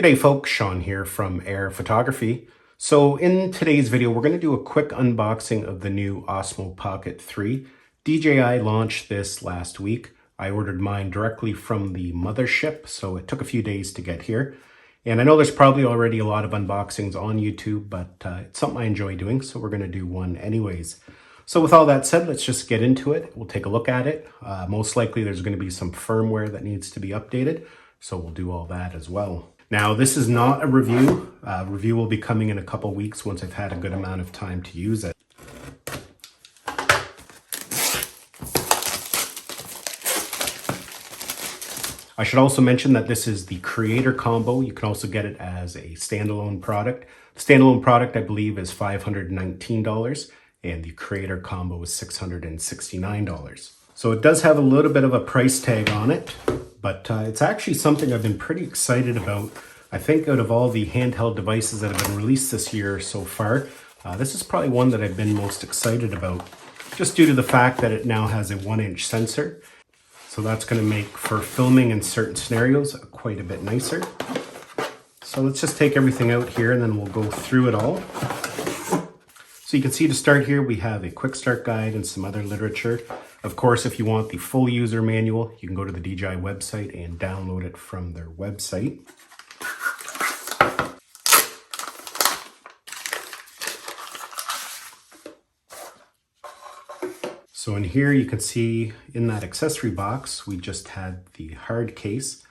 G'day folks, Sean here from Air Photography. So in today's video, we're going to do a quick unboxing of the new Osmo Pocket 3. DJI launched this last week. I ordered mine directly from the mothership, so it took a few days to get here. And I know there's probably already a lot of unboxings on YouTube, but it's something I enjoy doing, so we're going to do one anyways. So with all that said, let's just get into it. We'll take a look at it. Most likely there's going to be some firmware that needs to be updated, so we'll do all that as well. Now, this is not a review. Review will be coming in a couple weeks once I've had a good amount of time to use it. I should also mention that this is the creator combo. You can also get it as a standalone product. The standalone product, I believe, is $519, and the creator combo is $669. So it does have a little bit of a price tag on it, but it's actually something I've been pretty excited about. I think out of all the handheld devices that have been released this year so far, this is probably one that I've been most excited about, just due to the fact that it now has a 1-inch sensor. So that's going to make for filming in certain scenarios quite a bit nicer. So let's just take everything out here and then we'll go through it all. So you can see to start here, we have a quick start guide and some other literature. Of course, if you want the full user manual, you can go to the DJI website and download it from their website. So in here, you can see in that accessory box, we just had the hard case.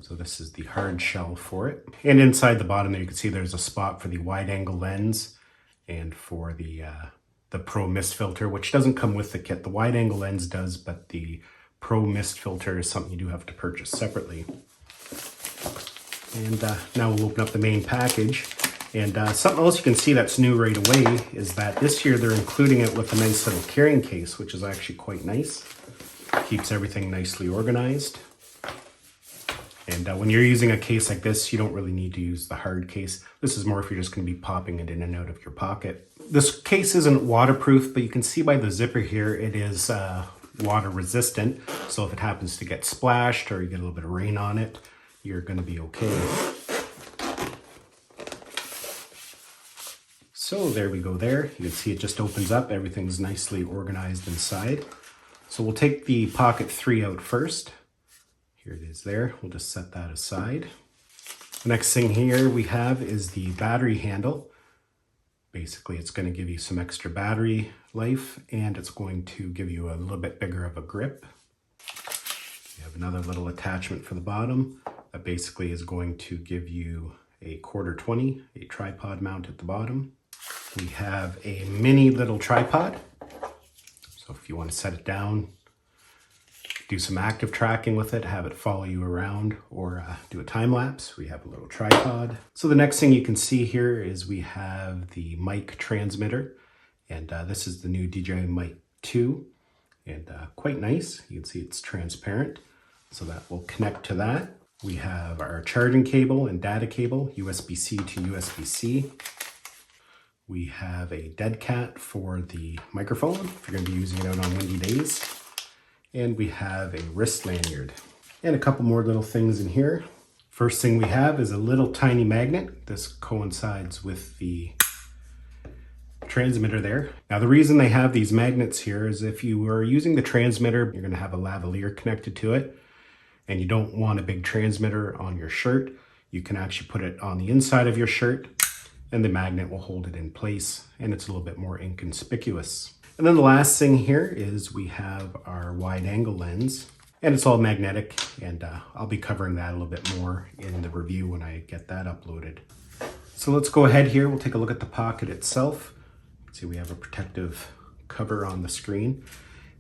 So this is the hard shell for it. And inside the bottom there, you can see there's a spot for the wide angle lens and for the Pro Mist filter, which doesn't come with the kit. The wide angle lens does, but the Pro Mist filter is something you do have to purchase separately. And now we'll open up the main package. And something else you can see that's new right away is that this year they're including it with a nice little carrying case, which is actually quite nice. Keeps everything nicely organized. And when you're using a case like this, you don't really need to use the hard case. This is more if you're just going to be popping it in and out of your pocket. This case isn't waterproof, but you can see by the zipper here, it is water resistant. So if it happens to get splashed or you get a little bit of rain on it, you're going to be okay. So there we go there. You can see it just opens up. Everything's nicely organized inside. So we'll take the Pocket 3 out first. Here it is there. We'll just set that aside. The next thing here we have is the battery handle. Basically, it's going to give you some extra battery life, and it's going to give you a little bit bigger of a grip. You have another little attachment for the bottom that basically is going to give you a 1/4-20, a tripod mount at the bottom. We have a mini little tripod. So if you want to set it down, do some active tracking with it, have it follow you around, or do a time lapse, we have a little tripod. So the next thing you can see here is we have the mic transmitter, and this is the new DJI Mic 2, and quite nice. You can see it's transparent, so that will connect to that. We have our charging cable and data cable, USB-C to USB-C. We have a dead cat for the microphone, if you're going to be using it out on windy days. And we have a wrist lanyard and a couple more little things in here. First thing we have is a little tiny magnet. This coincides with the transmitter there. Now the reason they have these magnets here is if you are using the transmitter, you're going to have a lavalier connected to it, and you don't want a big transmitter on your shirt. You can actually put it on the inside of your shirt, and the magnet will hold it in place, and it's a little bit more inconspicuous. And then the last thing here is we have our wide angle lens, and it's all magnetic, and I'll be covering that a little bit more in the review when I get that uploaded. So let's go ahead here. We'll take a look at the Pocket itself. See, we have a protective cover on the screen.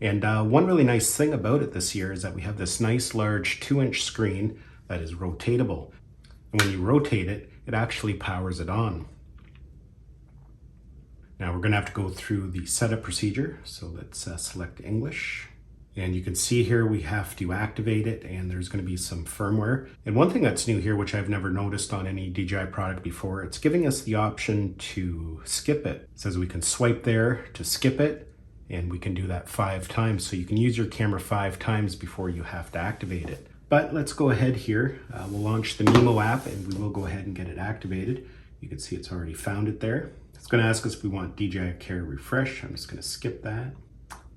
And one really nice thing about it this year is that we have this nice large 2-inch screen that is rotatable. And when you rotate it, it actually powers it on. Now we're going to have to go through the setup procedure. So let's select English. And you can see here we have to activate it, and there's going to be some firmware. And one thing that's new here, which I've never noticed on any DJI product before, it's giving us the option to skip it. It says we can swipe there to skip it, and we can do that 5 times. So you can use your camera 5 times before you have to activate it. But let's go ahead here. We'll launch the Mimo app and we will go ahead and get it activated. You can see it's already found it there. It's going to ask us if we want DJI Care Refresh. I'm just going to skip that.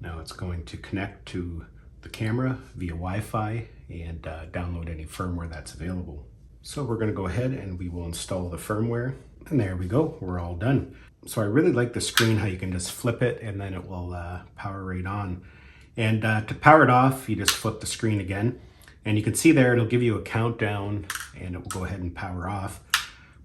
Now it's going to connect to the camera via Wi-Fi and download any firmware that's available. So we're going to go ahead and we will install the firmware. And there we go, we're all done. So I really like the screen, how you can just flip it and then it will power right on. And to power it off, you just flip the screen again. And you can see there, it'll give you a countdown and it will go ahead and power off.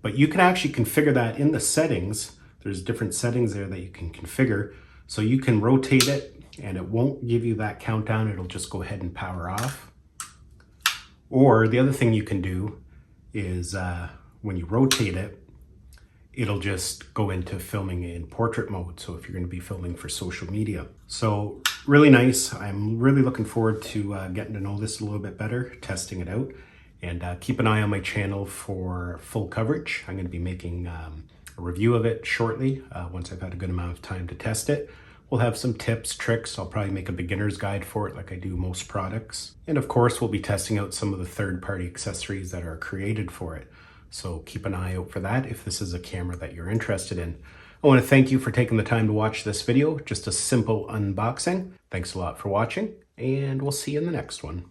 But you can actually configure that in the settings. There's different settings there that you can configure. So you can rotate it and it won't give you that countdown. It'll just go ahead and power off. Or the other thing you can do is when you rotate it, it'll just go into filming in portrait mode. So if you're going to be filming for social media. So really nice. I'm really looking forward to getting to know this a little bit better, testing it out, and keep an eye on my channel for full coverage. I'm going to be making a review of it shortly once I've had a good amount of time to test it. We'll have some tips, tricks. I'll probably make a beginner's guide for it like I do most products. And of course, we'll be testing out some of the third-party accessories that are created for it. So keep an eye out for that if this is a camera that you're interested in. I want to thank you for taking the time to watch this video. Just a simple unboxing. Thanks a lot for watching, and we'll see you in the next one.